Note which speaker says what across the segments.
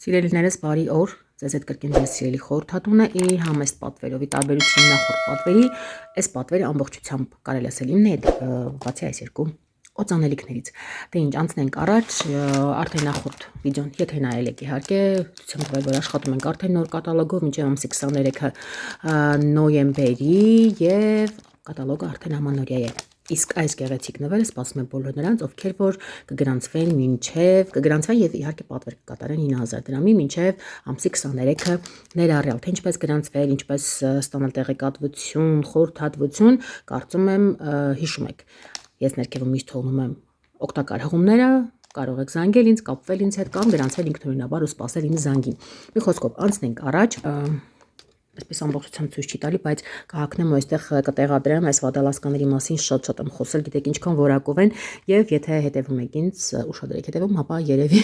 Speaker 1: Սիրելիներս, բարի օր, ձեզ հետ կրկին ձեզ սիրելի խորհրդատունը իր համեստ պատվերով, ի տարբերություն նախորդ պատվերի, այս պատվերը ամբողջությամբ կարելի ասել իմն է, բացի այս երկու օծանելիքներից։ Դե ինչ, անցնենք առաջ, արդեն նախորդ վիդեոն, եթե նայել եք իհարկե, ցույց եմ տվել, որ աշխատում ենք արդեն նոր կատալոգով, մինչև ամսի 23-ը նոյեմբերի եւ կատալոգը արդեն ամանորյա է։ Իսկ այս գեղեցիկ նվերը սպասում է բոլոր նրանց, ովքեր որ կգրանցվեն եւ իհարկե պատվեր կկատարեն 9000 դրամի մինչև ամսի 23-ը ներառյալ, թե ինչպես գրանցվել, ինչպես ստանալ տեղեկատվություն, խորհրդատվություն, կարծում եմ հիշում եք։ Ես ներքևում միշտ թողնում եմ օգտակար հղումները, կարող եք զանգել ինձ, կապվել ինձ հետ կամ գրանցել ինքնուրույնաբար ու սպասել ինձ զանգին։ Մի խոսքով անցնենք առաջ, այսպես ամբողջությամբ ցույց չի տալի, բայց կհակնեմ ու այստեղ կտեղադրեմ այս վադալասկաների մասին շատ եմ խոսել, գիտեք ինչքան որակով են, եւ եթե հետևում եք ինձ, ուշադրեք հետևում, ապա երևի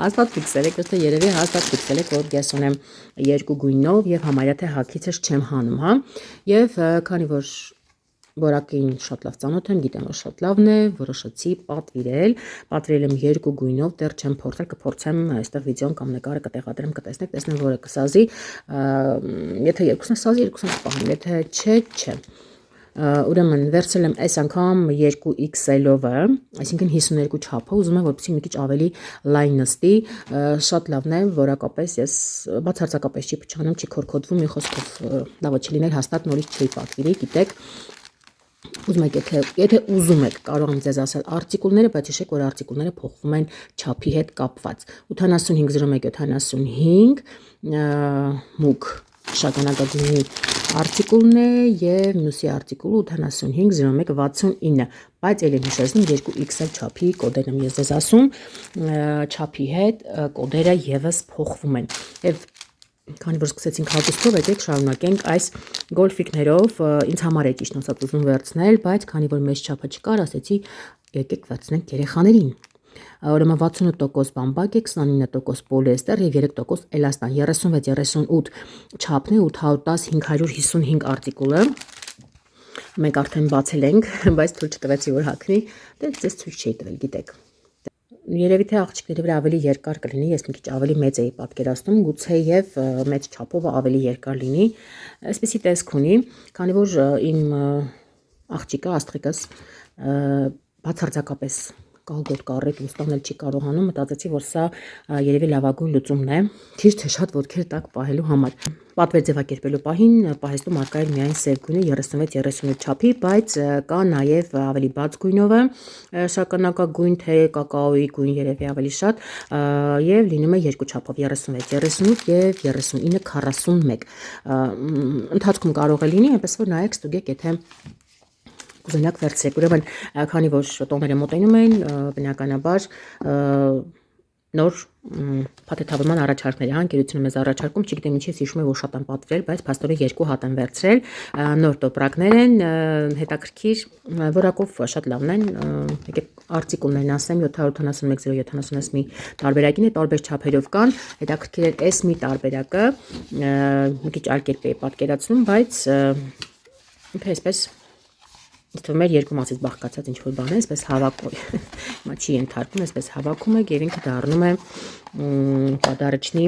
Speaker 1: հաստատ ֆիքսել եք, ըստ երևի հաստատ ֆիքսել եք, որ ես ունեմ երկու գույնով եւ համարյա թե հագիցս չեմ հանում, հա։ Եվ քանի որ որակին շատ լավ ծանոթ եմ, գիտեմ որ շատ լավն է, որոշեցի պատվիրել եմ երկու գույնով, դեռ չեմ փորձել, կփորձեմ այստեղ վիդեոն կամ նկարը կտեղադրեմ, կտեսնեք, տեսնեմ որը կսազի, եթե երկուսն է սազի, երկուսն կպահեմ, եթե չէ։ Ուրեմն վերցրել եմ այս անգամ 2XL-ով, այսինքն 52 չափը, ուզում եմ որպեսզի մի քիչ ավելի լայն նստի, շատ լավն է, որակապես ես բացարձակապես չի փչանում, չի քորքոթվում, մի խոսքով լավ չի լիներ հաստատ նորից չի պատվիրի, գիտեք։ Ուզում եք, եթե ուզում եք, կարող եմ ձեզ ասել արտիկուլները, բայց հիշեք, որ արտիկուլները փոխվում են չափի հետ կապված։ 8501-75 մուկ շագանակագույնի արտիկուլն է եւ մյուսի արտիկուլը 850169, բայց ելի հիշեցնում 2XL չափի կոդերն եմ ես ձեզ ասում, չափի հետ կոդերը եւս փոխվում են։ Եվ քանի որ սկսեցինք հագուստով, եկեք շարունակենք այս գոլֆիկներով, ինձ համար է ճիշտ ասած ուզում վերցնել, բայց քանի որ մեծ չափը չկար, ասեցի եկեք վերցնենք երեխաներին։ Ուրեմն 68% բամբակ է, 29% պոլիեստեր եւ 3% էլաստան, 36-38 չափն է, 810-555 արտիկուլը։ Մենք արդեն բացել ենք, բայց թույլ չտվեցի որ հագնի, դե ձեզ ցույց չի տվել, գիտեք։ Երևի թե աղջիկների վրա ավելի երկար կլինի, ես մի քիչ ավելի մեծ էի պատկերացնում, գուցե եւ մեծ չափով ավելի երկար լինի, այսպեսի տեսք ունի, քանի որ իմ աղջիկը, աստղիկս բացարձակապես կալգոտ կառետ ու ստանել չի կարողանում, մտածեցի, որ սա երևի լավագույն լուծումն է, քիչ թե շատ ոտքեր տակ պահելու համար։ Պատվեր ձևակերպելու պահին պահեստում արկա էր միայն սև գույնը 36-38 չափի, բայց կա նաև ավելի բաց գույնովը, շագանակագույն թե կակաոյի գույն երևի ավելի շատ, եւ լինում է երկու չափով 36-38 եւ 39-41։ Ընթացքում կարող է լինի, այնպես որ նայեք, ստուգեք, եթե կուզենաք վերցրեք, ուրեմն քանի որ տոները մոտենում են, բնականաբար նոր փաթեթավորման առաջարկներ, հանգերությունը մեզ առաջարկում, չգիտեմ ինչի ես հիշում եմ, որ շատ եմ պատվիրել, բայց փաստորեն 2 հատ եմ վերցրել, նոր տոպրակներ են, հետաքրքիր, որակով շատ լավն են, եկեք արտիկուլներն ասեմ, 771-070 մի տարբերակին է, տարբեր չափերով կան, հետաքրքիր է այս մի տարբերակը, մի քիչ այլ կերպ է պատկերացնում, բայց ինքը այսպես Իսկ թվում էր երկու մասից բաղկացած ինչ-որ բան է, այսպես հավաքում, հիմա չի ենթարկվում, այսպես հավաքում եք և ինքը դառնում է պադարիչնի,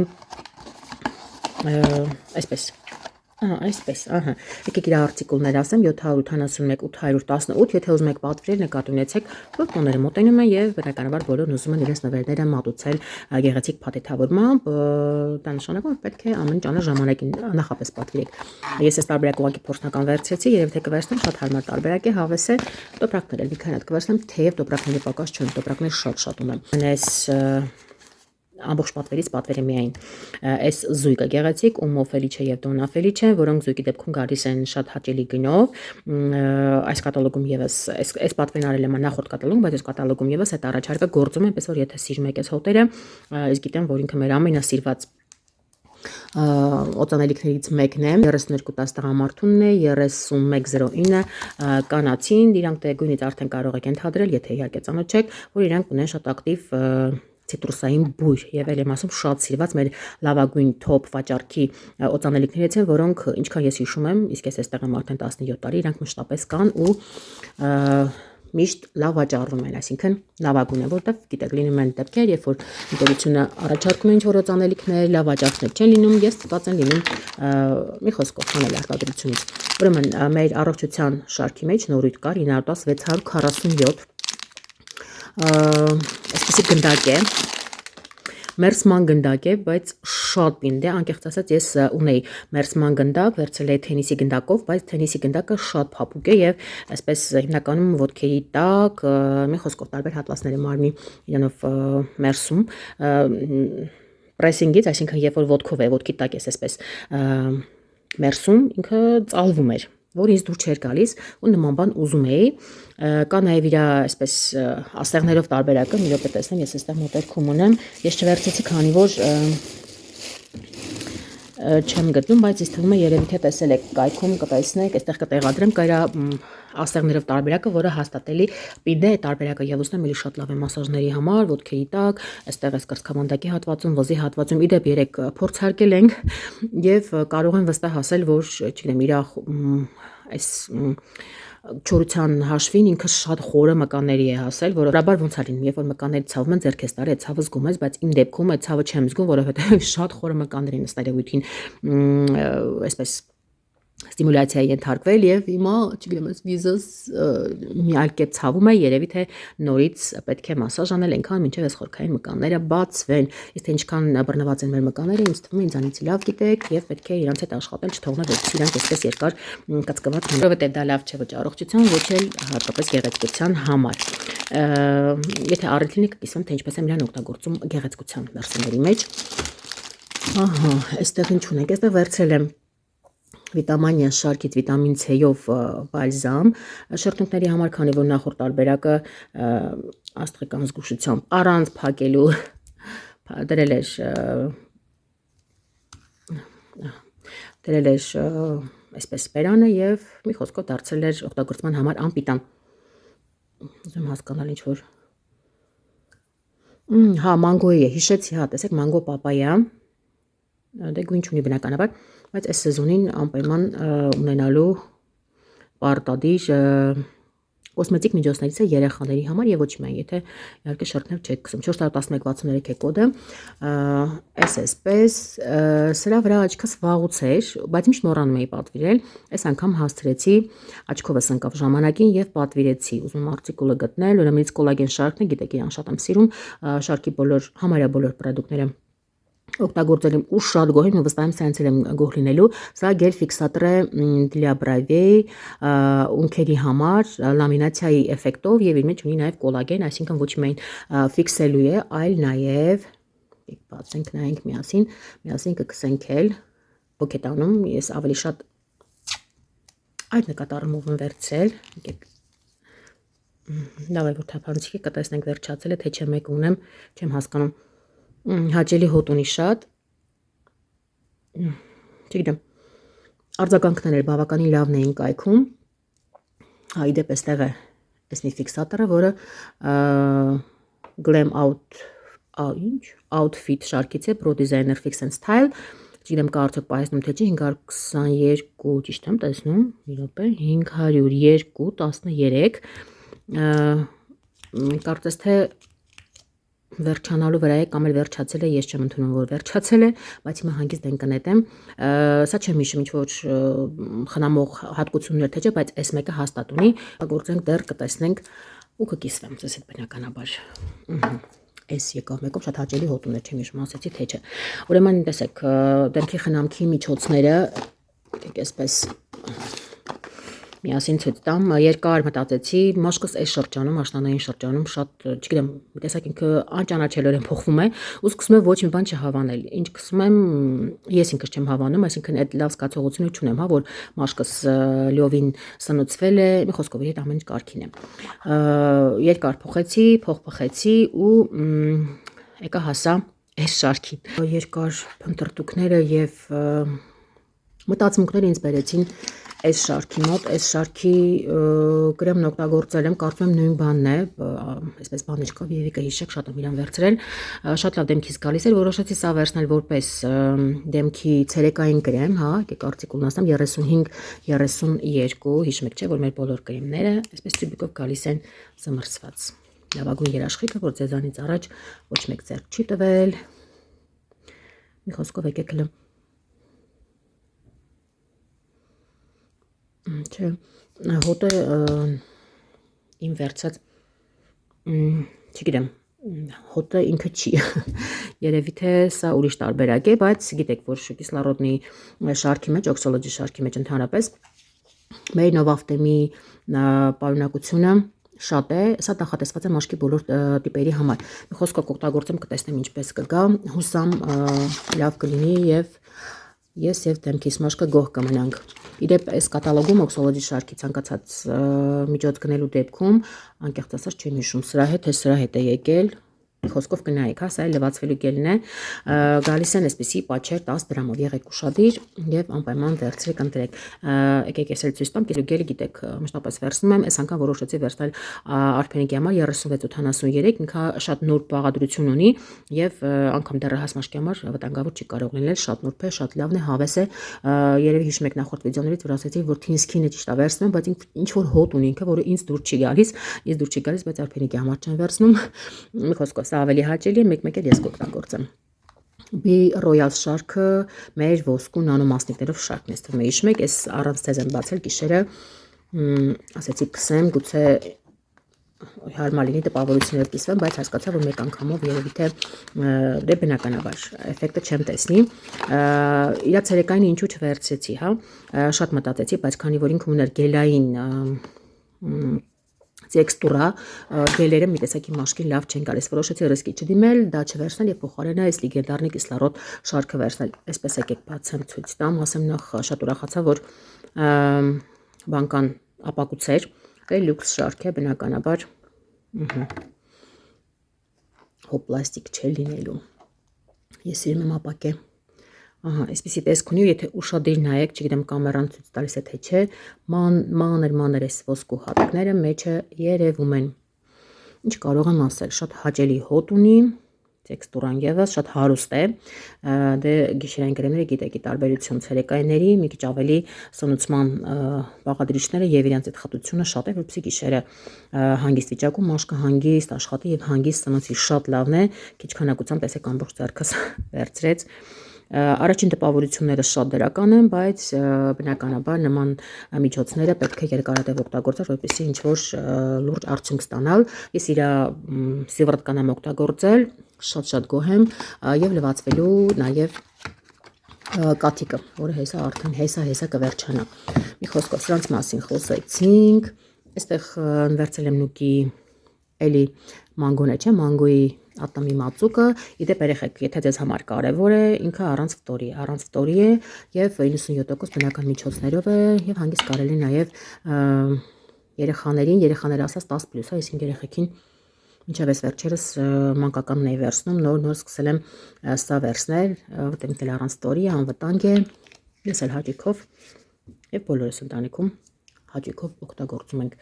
Speaker 1: այսպես, եկեք իր արտիկուլներ ասեմ, 781-818, եթե ուզում եք պատվիրել, նկատի ունեցեք, որ տոները մոտենում են և բնականաբար բոլորն ուզում են իրենց նվերները մատուցել գեղեցիկ փաթեթավորմամբ, դա նշանակում է պետք է ամեն ճանաչ ժամանակին նախապես պատվիրեք։ Ես այս տարբերակ ուղղակի փորձնական վերցրեցի, երևի թե կվերցնեմ, շատ հարմար տարբերակ է, հավես է, տոպրակներ էլ մի քանի հատ կվերցնեմ, թեև տոպրակների պակաս չունեմ, տոպրակներ շատ ունեմ։ Այս ամբողջ պատվերից պատվերը միայն այս զույգը գեղեցիկ ու մոֆելիչը եւ դոնաֆելիչը, որոնք զույգի դեպքում գալիս են շատ հաճելի գնով, այս կատալոգում եւս այս պատվերն արել եմ նախորդ կատալոգում, բայց այս կատալոգում եւս այդ առաջարկը գործում է, այնպես որ եթե սիրում եք այս հոտերը, ես գիտեմ, որ ինքը մեր ամենասիրված օծանելիքներից մեկն է, 32 տղամարդունն է, 3109 կանացին, իրանք տեղույնից արդեն կարող եք ենթադրել, եթե իհարկե ծանոթ չեք, որ իրանք ունեն շատ ակտիվ ցիտրուսային բույր եւ էլ եմ ասում շատ սիրված մեր լավագույն top վաճառքի օծանելիքներից են, որոնք ինչքան ես հիշում եմ, իսկ ես այստեղ եմ արդեն 17 տարի, իրանք մշտապես կան ու միշտ լավ վաճառվում են, այսինքն լավագույնը, որտեղ գիտեք, լինում են դեպքեր, երբ որ ընկերությունը առաջարկում է ինչ-որ օծանելիքներ, լավ վաճառքներ չեն լինում, ես ստված են լինում մի խոսքով հանել արտադրությունից։ Ուրեմն մեր առողջության շարքի մեջ նորույթ կար 910 647 այսպեսի գնդակ է, մերսման գնդակ է, բայց շատ պինդ է, անկեղծ ասած ես ունեի մերսման գնդակ, վերցել էի թենիսի գնդակով, բայց թենիսի գնդակը շատ փափուկ է եւ այսպես հիմնականում ոտքերի տակ, մի խոսքով տարբեր հատվածների մարմնի իրանով մերսում պրեսինգից, այսինքն երբ որ ոտքով է, ոտքի տակ ես այսպես մերսում, ինքը ծալվում էր, որ ինձ դուր չէր գալիս ու նման բան ուզում էի, կա նաև իր այսպես ասեղներով տարբերակը, մի րոպե տեսնեմ, ես այստեղ մոտերքում ունեմ, ես չվերցեցի, քանի որ չեմ գտնում, բայց ինձ թվում է երևի թե տեսել եք կայքում, կտեսնեք, այստեղ կտեղադրեմ, կա իր ասեղներով տարբերակը, որը հաստատելի պինդ է, տարբերակը եւ ուստեմ էլի շատ լավ է մասաժների համար, ոտքերի տակ, այստեղ էս կրծքավանդակի հատվածում, վզի հատվածում, իդեպ երեք փորձարկել ենք եւ կարող եմ վստահ ասել, որ չգիտեմ, իր այս չորության հաշվին ինքը շատ խորը մկանների է հասել, որովհետեւ ոնց է լինում, երբ որ մկանները ցավում են, ձեռքես տարի, այդ ցավը զգում ես, բայց իմ դեպքում այդ ցավը չեմ զգում, որովհետեւ շատ խորը մկաններ են ըստ երևույթին այսպես ստիմուլյացիայի ենթարկվել եւ հիմա, չգիտեմ, այս վիզս մի այլ կերպ ցավում է, երևի թե նորից պետք է մասաժ անել, այնքան մինչեւ այս խորքային մկանները բացվեն։ Իսկ թե ինչքան բռնված են մեր մկանները, ինձ թվում է ինձանից լավ գիտեք եւ պետք է իրանց հետ աշխատել, չթողնել որ իրանք այսպես երկար կծկված մնան, որովհետեւ դա լավ չէ ոչ առողջության, ոչ էլ հատկապես գեղեցկության համար։ Եթե առիթ լինի կկիսվեմ, թե ինչպես եմ իրան օգտագործում գեղեցկության մերսումների մեջ։ Ահա, այստեղ ինչ ունենք, այստեղ վերցրել եմ վիտամինիա շարքից վիտամին C-ով բալզամ, շրթունքների համար, քանի որ նախորդ տարբերակը աստղական զգուշությամբ առանց փակելու դրել էր այսպես սպերանը եւ մի խոսքով դարձել էր օգտագործման համար անպիտան։ Ուզում հասկանալ ինչ որ հա, մանգոյի է, հիշեցի, հա, տեսեք, մանգո պապայա, դե գույն չունի բնականաբար, բայց այս սեզոնին անպայման ունենալու պարտադիր կոսմետիկ միջոցներից է երեխաների համար եւ ոչ միայն, եթե իհարկե շրթներ չեք գցում։ 41163 է կոդը, այսպես, սրա վրա աչքս վաղուց էր, բայց միշտ մոռանում էի պատվիրել, այս անգամ հասցրեցի, աչքովս ընկավ ժամանակին եւ պատվիրեցի, ուզում արտիկուլը գտնել, ուրեմն կոլագեն շարքն է, գիտեք, իրան շատ եմ սիրում, շարքի համարյա բոլոր պրոդուկտները օգտագործել եմ ու շատ գոհ եմ, վստահ եմ սրանցել եմ գոհ լինելու, սա գել ֆիքսատոր է для բրավի ունքերի համար լամինացիայի էֆեկտով եւ իր մեջ ունի նաեւ կոլագեն, այսինքն ոչ միայն ֆիքսելու է, այլ նաեւ բացենք նայենք միասին կգցենք էլ ոկետանում, ես ավելի շատ այդ նկատառումով եմ վերցրել, եկեք լավ է որ թափանցիկ է, կտեսնենք վերջացել է, թե չէ մեկ ունեմ, չեմ հասկանում հաճելի հոտ ունի շատ, չգիտեմ, արձագանքները բավականին լավն էին կայքում, ի դեպ էստեղ է այս մի ֆիքսատորը, որը Glam Outfit շարքից է, Pro Designer Fix and Style, չգիտեմ կա արդյոք պահեսնում թե չի, 522, ճիշտ եմ տեսնում, մի րոպե, 502.13, կարծես թե վերջանալու վրա է կամ էլ վերջացել է, ես չեմ ընդունում, որ վերջացել է, բայց հիմա հանգիստ են կնետեմ, սա չեմ հիշում ինչ-որ խնամող հատկություններ թե չէ, բայց այս մեկը հաստատ ունի, գործենք դեռ կտեսնենք ու կկիսվեմ, ձեզ հետ բնականաբար, այս եկավ մեկով շատ հաճելի հոտուներ, չեմ հիշում, ասեցի թե չէ, ուրեմն տեսեք, դեմքի խնամքի միջոցները, այսպես միասին ցույց տամ, երկար մտածեցի, մաշկս այս շրջանում, աշնանային շրջանում շատ, չգիտեմ, տեսակ ինքը անճանաչելորեն փոխվում է, ու սկսում եմ ոչ մի բան չհավանել։ Ինչ սկսում եմ, ես ինքս չեմ հավանում, այսինքն այդ լավ զգացողությունը չունեմ, հա, որ մաշկս լյովին սնուցվել է, մի խոսքով այդ ամեն ինչ կարգին է։ Երկար փոխեցի, փոխեցի ու եկա հասա այս շարքին։ Երկար փնտրտուքները եւ Մտածմունքները ինձ բերեցին այս շարքի մոտ, այս շարքի կրեմն օգտագործել եմ, կարծում եմ նույն բանն է, այսպես բանիչքով Եվիկը հիշեք, շատ եմ իրան վերցրել, շատ լավ դեմքից գալիս էր, որոշեցի սա վերցնել որպես դեմքի ցերեկային կրեմ, հա, եկեք կարծիք ունենամ 35-32, հիշում եք, չէ, որ մեր բոլոր կրեմները այսպես տյուբիկով գալիս են զմռսված։ Լավագույն երաշխիքը, որ ձեզանից առաջ ոչ մեկ ձեռք չի տվել։ Մի խոսքով եկեք հլը Չէ, հոտը իմ վերցած, չգիտեմ, հոտը ինքը չի, երևի թե սա ուրիշ տարբերակ է, բայց գիտեք, որ կիսլարոդնի շարքի մեջ, օքսոլոջի շարքի մեջ ընդհանրապես, մեր նովավտեմի պարունակությունը շատ է, սա նախատեսված է մաշկի բոլոր տիպերի համար, մի խոսքով կօգտագործեմ կտեսնեմ ինչպես կգա, հուսամ լավ կլինի և ես և դեմքիս մաշկը գոհ կմնանք։ Իդեպ այս կատալոգում օքսոլոջի շարքի ցանկացած միջոց գնելու դեպքում անկեղծ ասած չեմ հիշում սրա հետ է եկել, խոսքով կնայեք, հա, սա լվացվելու գելն է, գալիս են այսպիսի պաչեր 10 դրամով, եղեք ուշադիր եւ անպայման վերցրեք ընտրեք։ Եկեք ես էլ ցույց տամ, գելը գիտեք, մշտապես վերցնում եմ, այս անգամ որոշեցի վերցնել Արփենիկի համար 3683, ինքը շատ նուրբ բաղադրություն ունի եւ անգամ դեռահաս մաշկի համար վտանգավոր չի կարող լինել, շատ նուրբ է, շատ լավն է, հավես է, երևի հիշում եք նախորդ վիդեոներից, որ ասացի, որ thin skin-ը ճիշտ է վերցնում, բայց ինչ որ հոտ ունի ինքը, որը ինձ դուր չի գալիս, բայց Արփենիկի համար չեմ վերցնում։ Մի խոսքով սա ավելի հաճելի է, մեկ-մեկ էլ ես կօգտագործեմ։ Be Royal շարքը մեր ոսկու նանոմասնիկներով շարքն է, թվում է հիշում եք, ես առանց ձեզ եմ բացել գիշերը, ասեցի կսեմ, գուցե հարմար լինի տպավորություններ կիսվեմ, բայց հասկացա, որ մեկ անգամով երևի թե դե բնականաբար էֆեկտը չեմ տեսնի։ Իրա ցերեկային ինչու չվերցրեցի, հա, շատ մտածեցի, բայց քանի որ ինքը ուներ գելային տեքստուրա, գելերը մի տեսակի մաշկին լավ չեն գալիս, որոշեցի ռիսկի չդիմել, դա չվերցնել եւ փոխարենը այս լեգենդարնի կիսլարոդ շարքը վերցնել։ Այսպես եկեք բացեմ ցույց տամ, ասեմ նախ շատ ուրախացա, որ բանկան ապակուցեր, լյուքս շարք է բնականաբար, հո պլաստիկ չէ լինելու։ Ես սիրում եմ ապակե։ Ահա, այսպեսի տեսք ունի, եթե ուշադիր նայեք, չգիտեմ կամերան ցույց տալիս է թե չէ, մանր էս ոսկու հատիկները մեջը երևում են։ Ինչ կարող եմ ասել, շատ հաճելի հոտ ունի, տեքստուրան եւս շատ հարուստ է։ Դե գիշերային կրեմները գիտեք, տարբերություն ցերեկայինների, մի քիչ ավելի սնուցման բաղադրիչները եւ իրենց այդ խտությունը շատ է, որպեսզի գիշերը հանգիստ վիճակում մաշկը հանգիստ աշխատի եւ հանգիստ սնուցի, շատ լավն է, քիչ քանակությամբ տեսեք ամբողջ ձեռքս վերցրեց։ Առաջին տպավորությունները շատ դրական են, բայց բնականաբար նման միջոցները պետք է երկարատև օգտագործել, որպեսզի ինչ որ լուրջ արդյունք ստանալ։ Ես իրա սիվրտկան եմ օգտագործել, շատ գոհ եմ եւ լվացվելու նաեւ կաթիկը, որը հեսա արդեն հեսա կվերջանա։ Մի խոսքով սրանց մասին խոսեցինք, այստեղ վերցել եմ նուկի էլի մանգոն է, չէ, մանգոյի ատամի մածուկը, իդեպ երեխեք, եթե ձեզ համար կարևոր է, ինքը առանց ֆտորի է եւ 97% բնական միջոցներով է եւ հանգիստ կարելի նաեւ երեխաները ասած 10+, այսինքն երեխեքին մինչև այս վերջերս մանկականն էի վերցնում, նոր սկսել եմ սա վերցնել, որտեղ դել առանց ֆտորի է, անվտանգ է, ես էլ հաճույքով եւ բոլորս ընտանիքում հաճույքով օգտագործում ենք,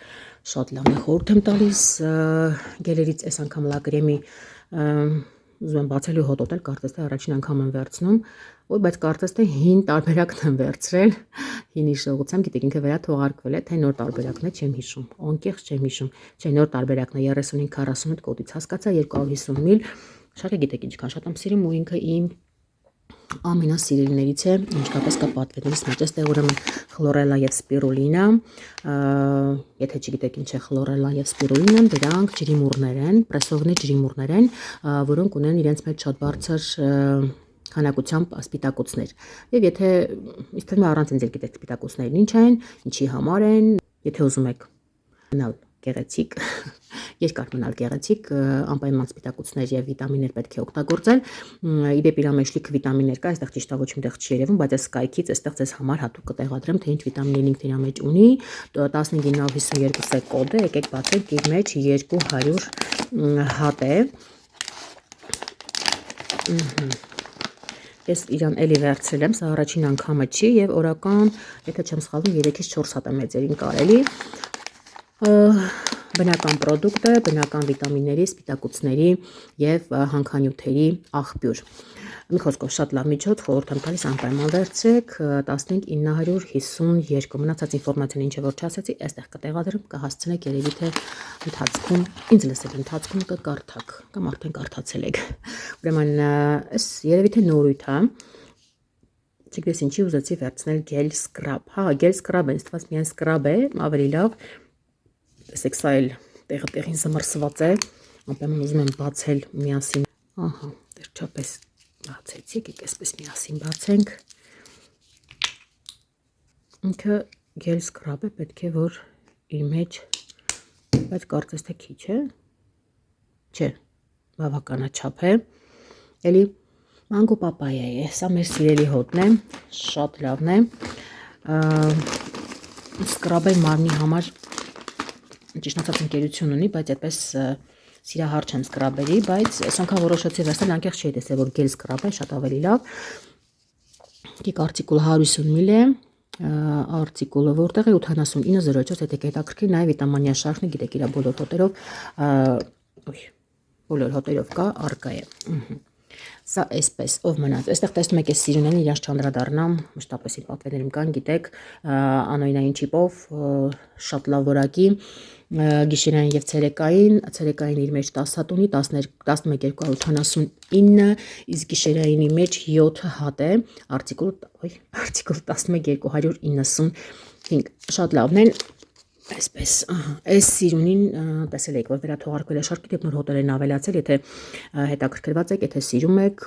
Speaker 1: շատ լավն է, խորհուրդ եմ տալիս գելերից այս անգամ լակրեմի ուզում եմ բացելու հոտոտել, կարծես թե առաջին անգամ եմ վերցնում, բայց կարծես թե հին տարբերակն եմ վերցրել, հին հիշողությամբ, գիտեք ինքը վերա թողարկվել է, թե նոր տարբերակն է, չեմ հիշում, անկեղծ չեմ հիշում, չէ, նոր տարբերակն է 35-48 կոդից հասկացա 250 միլ, շատ գիտեք ինչքան շատ եմ սիրում ու ինքը իմ ամենասիրելիներից է, ինչքանպես կա պատվերներից մեջ, այստեղ ուրեմն խլորելա եւ սպիրուլինա, եթե չգիտեք ինչ է խլորելա եւ սպիրուլինան, դրանք ջրիմուռներ են, պրեսովնի ջրիմուռներ են, որոնք ունեն իրենց մեջ շատ բարձր քանակությամբ սպիտակուցներ։ Եվ եթե ինձ թվում է առանց ինձ էլ գիտեք սպիտակուցներն ինչ են, ինչի համար են, եթե ուզում եք մնալ գեղեցիկ, երկար մնալ գեղեցիկ, անպայման սպիտակուցներ եւ վիտամիններ պետք է օգտագործել։ Իդեպ իր մեջ լիքը վիտամիններ կա, այստեղ ճիշտ է ոչ միտեղ չի երևում, բայց այս սկայքից այստեղ ձեզ համար հատուկ կտեղադրեմ, թե ինչ վիտամիններ ինքն իր մեջ ունի։ 15-52 է կոդը, եկեք բացենք, իր մեջ 200 հատ է։ Ես իրան էլի վերցրել եմ, սա առաջին անգամը չի եւ օրական, եթե չեմ սխալվում, 3-ից 4 հատ է մեծերին կարելի։ Բնական պրոդուկտ է, բնական վիտամինների, սպիտակուցների եւ հանքանյութերի աղբյուր։ Մի խոսքով շատ լավ միջոց, խորհուրդ եմ տալիս անպայման վերցրեք 15952 մնացած ինֆորմացիան ինչ որ չասեցի, այստեղ կտեղադրեմ, կհասցնեք երևի թե ընթացքում, ինձ լսել ընթացքում կկարդաք, կամ արդեն կարդացել եք։ Ուրեմն այս երևի թե նորույթ է։ Չգիտես ինչի ուզեցի վերցնել գել սկրաբ։ Հա, գել սկրաբ է, ստված միայն սկրաբ է, ավելի լավ։ Տեսեք, սա էլ տեղին զմրսված է, անպայման ուզում եմ բացել միասին։ Ահա, վերջապես բացեցի, եկեք այսպես միասին բացենք։ Ինքը գել սկրաբ է, պետք է որ իր մեջ, բայց կարծես թե քիչ է։ Չէ, բավականաչափ է։ Էլի մանգո պապայա է, սա մեր սիրելի հոտն է, շատ լավն է։ Սկրաբը մարմնի համար ճիշտ ասած ընկերություն ունի, բայց այդպես սիրահար չեմ սկրաբերի, բայց այս անգամ որոշեցի վերցնել, անկեղծ չէի տեսել, որ գել սկրաբ է, շատ ավելի լավ։ Գիտեք, արտիկուլը 150 մլ է, արտիկուլը որտեղ է 7904, եթե հետաքրքիր, նաև վիտամանյա շարքն է, գիտեք, իր բոլոր հոտերով կա, արկա է։ Սա այսպես, ով մնաց, այստեղ տեսնում եք այս սիրունեն իրանց չանդրադառնամ, մշտապես իմ պատվերներում կան, գիտեք, անօյնային չիպով, շատ լավ որակի, գիշերային եւ ցերեկային իր մեջ 10 հատ ունի, 11279, իսկ գիշերայինի մեջ 7 հատ է, արտիկուլ 11295, շատ լավն են։ Այսպես, այս սիրունին տեսել եք, որ վերաթողարկվել է շարքի դեպ նոր հոտերեն ավելացել, եթե հետաքրքրված եք, եթե սիրում եք,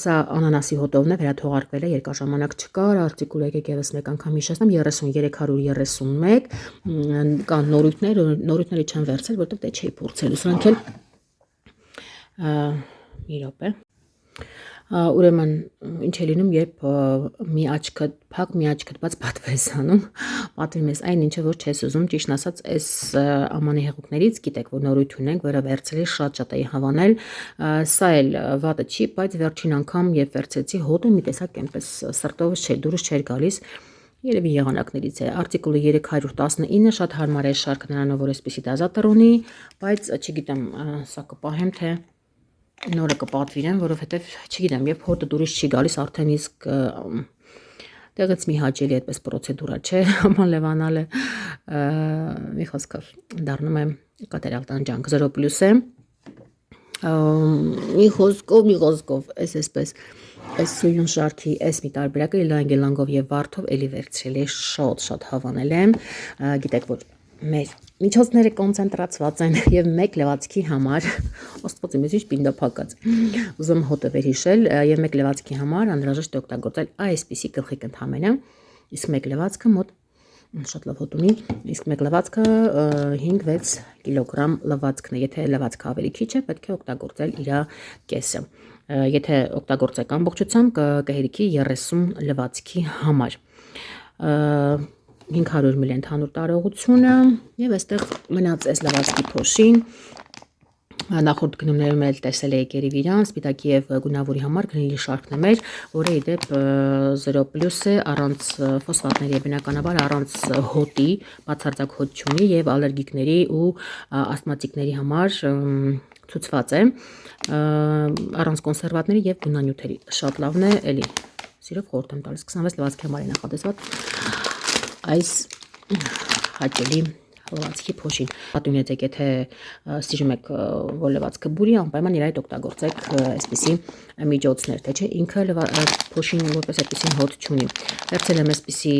Speaker 1: սա անանասի հոտովն է, վերաթողարկվել է, երկար ժամանակ չկար, արտիկուլ եկեք եւս մեկ անգամ հիշեցնեմ, 30331, կան նորույթների չեմ վերցել, որտեղ դե չէի փորձել, սրանք էլ մի րոպե։ Ուրեմն ինչ է լինում, երբ մի աչքդ փակ, մի աչքդ բաց պատվեր ես անում, պատվիրում ես այն ինչը որ չես ուզում, ճիշտ ասած, այս ամանի հեղուկներից գիտեք, որ նորույթ ունենք, որը վերցրել շատ էի հավանել, սա էլ վատը չի, բայց վերջին անգամ երբ վերցրեցի, հոտը մի տեսակ այնպես սրտովս չէր, դուրս չէր գալիս, երևի եղանակներից է, արտիկուլը 319, շատ հարմար է շարքը նրանով, որ այսպեսի դազատը ունի, բայց չգիտեմ, սա կպահեմ թե նորը կպատվիրեմ, որովհետև չգիտեմ, երբ հոտը դուրս չի գալիս, արդեն իսկ տեղից մի հաճելի այդպես պրոցեդուրա չէ, ամանլևանալը, մի խոսքով դառնում է կատարյալ տանջանք, 0+ է, մի խոսքով, այսպես, այս սույուն շարքի, այս մի տարբերակը լանգելով և վարդով էլի վերցրել է, շատ հավանել եմ, գիտեք, որ մեր միջոցները կոնցենտրացված են և մեկ լվացքի համար, ոստվոց իմ ինչ պինդապակած, ուզում հոտը վերհիշել և մեկ լվացքի համար անհրաժեշտ է օգտագործել այսպիսի գլխիկ ընդամենը, իսկ մեկ լվացքը մոտ շատ լավ հոտ ունի, իսկ մեկ լվացքը 5-6 կիլոգրամ լվացքն է, եթե լվացքը ավելի քիչ է, պետք է օգտագործել իր կեսը, եթե օգտագործեք ամբողջությամբ կհերիքի 30 լվացքի համար, 500 մլ ընդհանուր տարողությունը և այստեղ մնաց այս լվացքի փոշին, նախորդ գնումներում էլ տեսել եք երևի իրան, սպիտակի և գունավորի համար գնելի շարքն է մեր, որը ի դեպ 0+ է, առանց ֆոսֆատների է բնականաբար, առանց հոտի, բացարձակ հոտ չունի և ալերգիկների ու ասթմատիկների համար ցուցված է, առանց կոնսերվատների և գունանյութերի, շատ լավն է, էլի սիրով խորհուրդ եմ տալիս, 26 լվացքի համար է նախատեսված այս հաճելի լվացքի փոշին, պատունեցեք, եթե սիրում եք, որ լվացքը բուրի, անպայման իր այդ օգտագործեք այսպիսի միջոցներ, թե չէ ինքը փոշին որպես այդպիսին հոտ չունի, վերցել եմ այսպիսի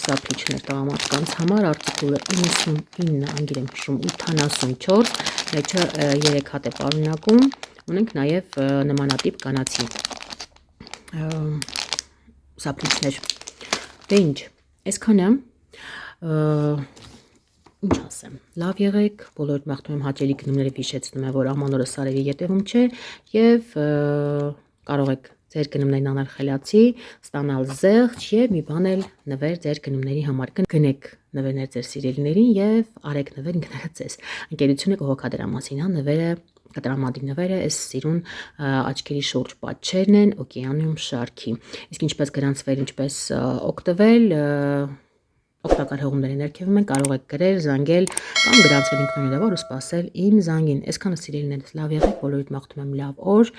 Speaker 1: սափրիչներ տղամարդկանց համար, արտիկուլը 99, անգիր եմ հիշում, 84, մեջը 3 հատ է պարունակում, ունենք նաև նմանատիպ կանացի սափրիչներ, դե ինչ, այսքանը, ինչ ասեմ, լավ եղեք, բոլորդ մաղթում եմ հաճելի գնումները հիշեցնում եմ, որ ամանորը սարերի ետևում չէ և կարող եք ձեր գնումներն անել խելացի, ստանալ զեղչ և մի բան էլ նվեր ձեր գնումների համար, գնեք նվերներ ձեր սիրելիներին և արեք նվեր ինքներդ ձեզ, ընկերությունը կհոգա դրա մասին, նվերը կտրամադի նվերը, այս սիրուն աչքերի շուրջ պատչերն են օկեանիում շարքի։ Իսկ ինչպես գրանցվել, ինչպես օգտվել, օգտակար հղումների ներքևում են, կարող եք գրել, զանգել կամ գրանցվել ինքնուրույն ու սպասել իմ զանգին։ Այսքանը սիրելիներս, լավ եղեք, բոլորիդ մաղթում եմ լավ օր։